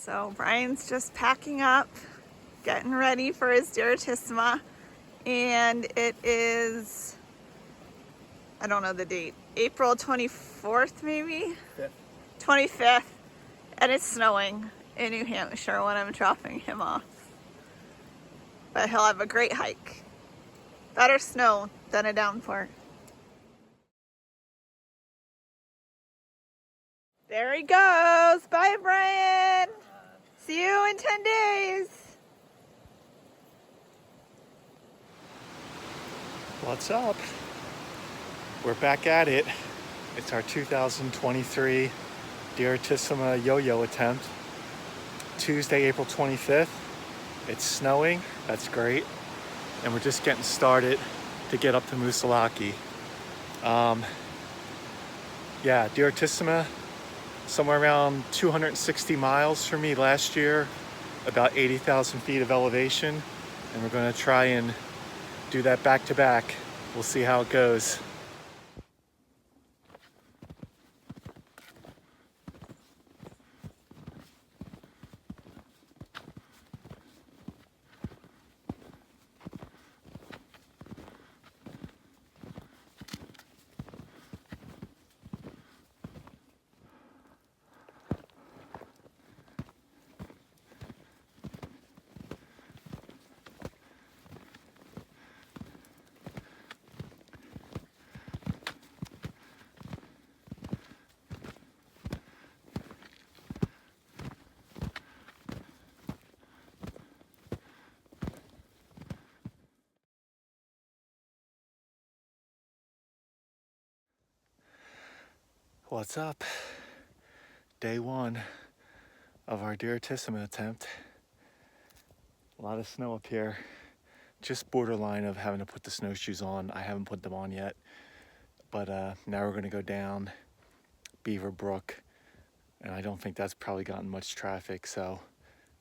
So Brian's just packing up, getting ready for his Direttissima, and it is, I don't know the date, April 24th maybe? 25th, and it's snowing in New Hampshire when I'm dropping him off. But he'll have a great hike. Better snow than a downpour. There he goes. Bye, Brian. See you in 10 days. What's up? We're back at it. It's our 2023 Direttissima yo-yo attempt. Tuesday, April 25th. It's snowing. That's great. And we're just getting started to get up to Moosilauke. Yeah, Direttissima, somewhere around 260 miles for me last year, about 80,000 feet of elevation. And we're going to try and do that back to back. We'll see how it goes. What's up? Day one of our Direttissima attempt. A lot of snow up here. Just borderline of having to put the snowshoes on. I haven't put them on yet. But now we're going to go down Beaver Brook. And I don't think that's probably gotten much traffic. So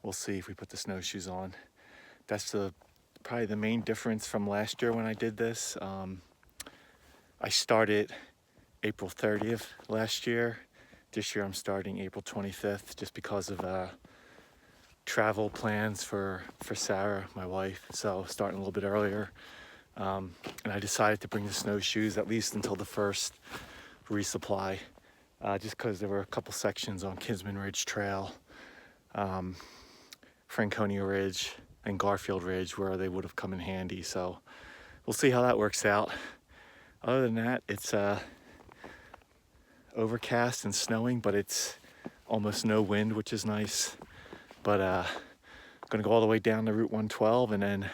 we'll see if we put the snowshoes on. That's probably the main difference from last year when I did this. I started April 30th last year. This year I'm starting April 25th just because of travel plans for Sarah, my wife. So starting a little bit earlier. And I decided to bring the snowshoes at least until the first resupply. Just because there were a couple sections on Kinsman Ridge Trail, Franconia Ridge, and Garfield Ridge where they would have come in handy. So we'll see how that works out. Other than that, it's overcast and snowing, but it's almost no wind, which is nice. But gonna go all the way down to Route 112 and then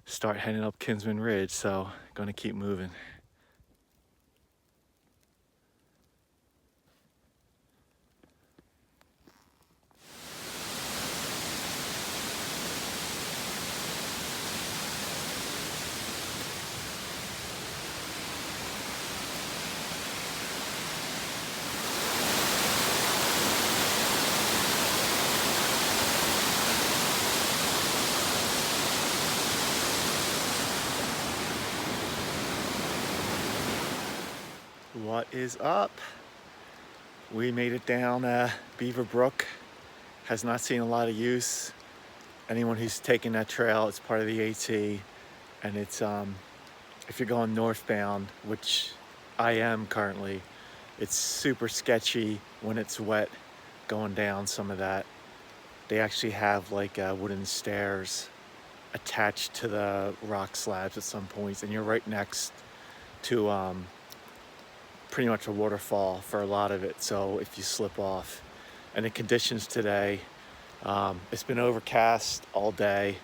start heading up Kinsman Ridge. So gonna keep moving. What is up? We made it down Beaver Brook. Has not seen a lot of use. Anyone who's taken that trail, it's part of the AT, and it's if you're going northbound, which I am currently, it's super sketchy when it's wet going down some of that. They actually have like wooden stairs attached to the rock slabs at some points, and you're right next to pretty much a waterfall for a lot of it. So if you slip off, and the conditions today, it's been overcast all day.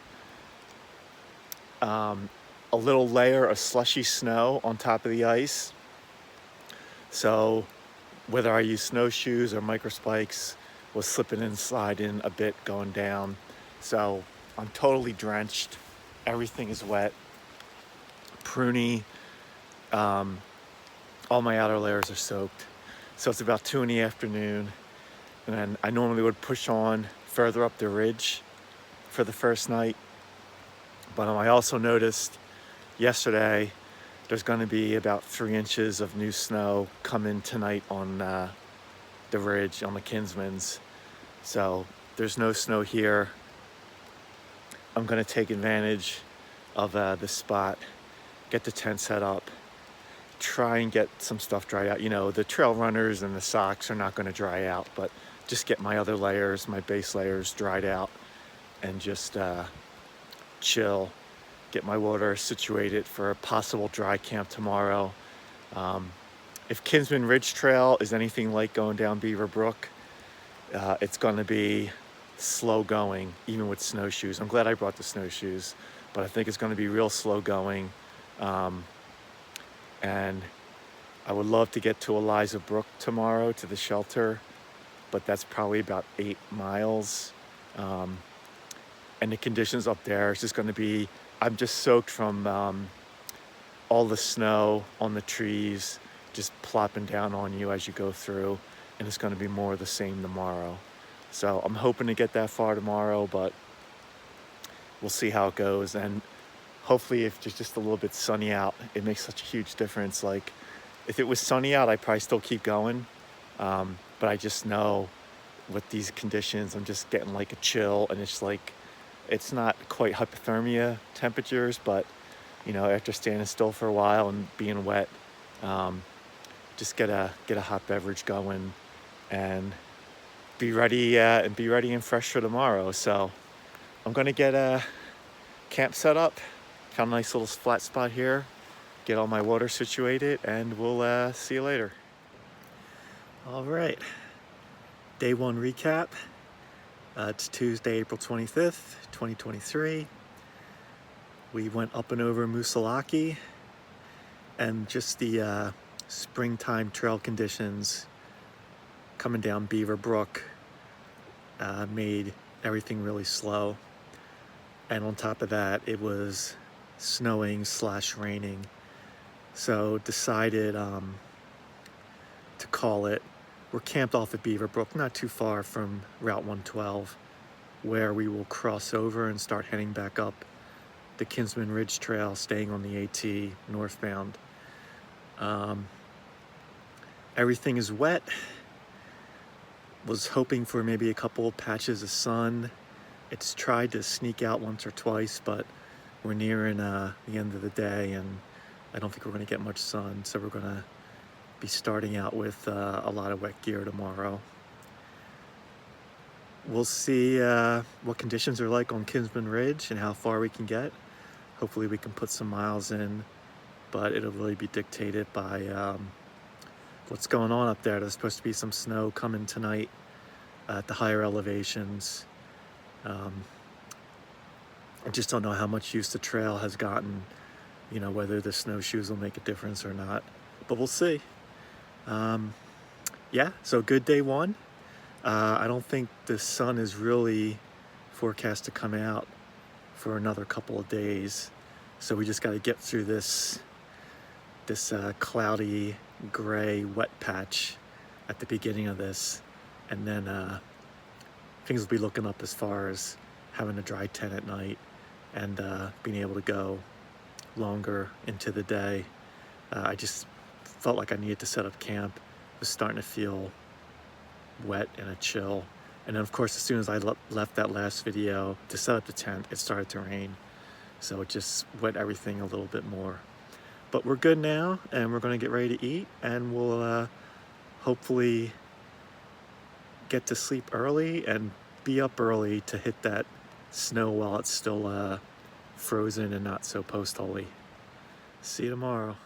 A little layer of slushy snow on top of the ice. So whether I use snowshoes or microspikes, was slipping and sliding a bit going down. So I'm totally drenched. Everything is wet, pruny. All my outer layers are soaked. So it's about 2 in the afternoon. And then I normally would push on further up the ridge for the first night. But I also noticed yesterday there's going to be about 3 inches of new snow coming tonight on the ridge, on the Kinsmans. So there's no snow here, I'm gonna take advantage of this spot, get the tent set up, try and get some stuff dried out. You know, the trail runners and the socks are not gonna dry out, but just get my other layers, my base layers dried out, and just chill, get my water situated for a possible dry camp tomorrow. If Kinsman Ridge Trail is anything like going down Beaver Brook, it's gonna be slow going, even with snowshoes. I'm glad I brought the snowshoes, but I think it's gonna be real slow going. And I would love to get to Eliza Brook tomorrow, to the shelter, but that's probably about 8 miles. And the conditions up there is just gonna be, I'm just soaked from all the snow on the trees, just plopping down on you as you go through, and it's gonna be more of the same tomorrow. So I'm hoping to get that far tomorrow, but we'll see how it goes. And hopefully if it's just a little bit sunny out, it makes such a huge difference. Like, if it was sunny out, I'd probably still keep going. But I just know with these conditions, I'm just getting like a chill, and it's like, it's not quite hypothermia temperatures, but you know, after standing still for a while and being wet, just get a hot beverage going and be ready and fresh for tomorrow. So I'm gonna get a camp set up, found a nice little flat spot here, get all my water situated, and we'll see you later. All right, day 1 recap. It's Tuesday, April 25th, 2023. We went up and over Moosilauke, and just the springtime trail conditions coming down Beaver Brook made everything really slow. And on top of that, it was snowing / raining. So decided to call it. We're camped off at Beaver Brook, not too far from Route 112, where we will cross over and start heading back up the Kinsman Ridge Trail, staying on the AT northbound. Everything is wet. Was hoping for maybe a couple patches of sun. It's tried to sneak out once or twice, but we're nearing the end of the day, and I don't think we're going to get much sun, so we're going to be starting out with a lot of wet gear tomorrow. We'll see what conditions are like on Kinsman Ridge and how far we can get. Hopefully we can put some miles in, but it'll really be dictated by what's going on up there. There's supposed to be some snow coming tonight at the higher elevations. I just don't know how much use the trail has gotten, you know, whether the snowshoes will make a difference or not, but we'll see. Yeah, so good day 1. I don't think the sun is really forecast to come out for another couple of days, so we just got to get through this cloudy, gray, wet patch at the beginning of this, and then things will be looking up as far as having a dry tent at night and being able to go longer into the day. I just felt like I needed to set up camp. It was starting to feel wet and a chill, and then of course as soon as I left that last video to set up the tent, it started to rain, so it just wet everything a little bit more. But we're good now, and we're going to get ready to eat, and we'll hopefully get to sleep early and be up early to hit that snow while it's still frozen and not so post-holy. See you tomorrow.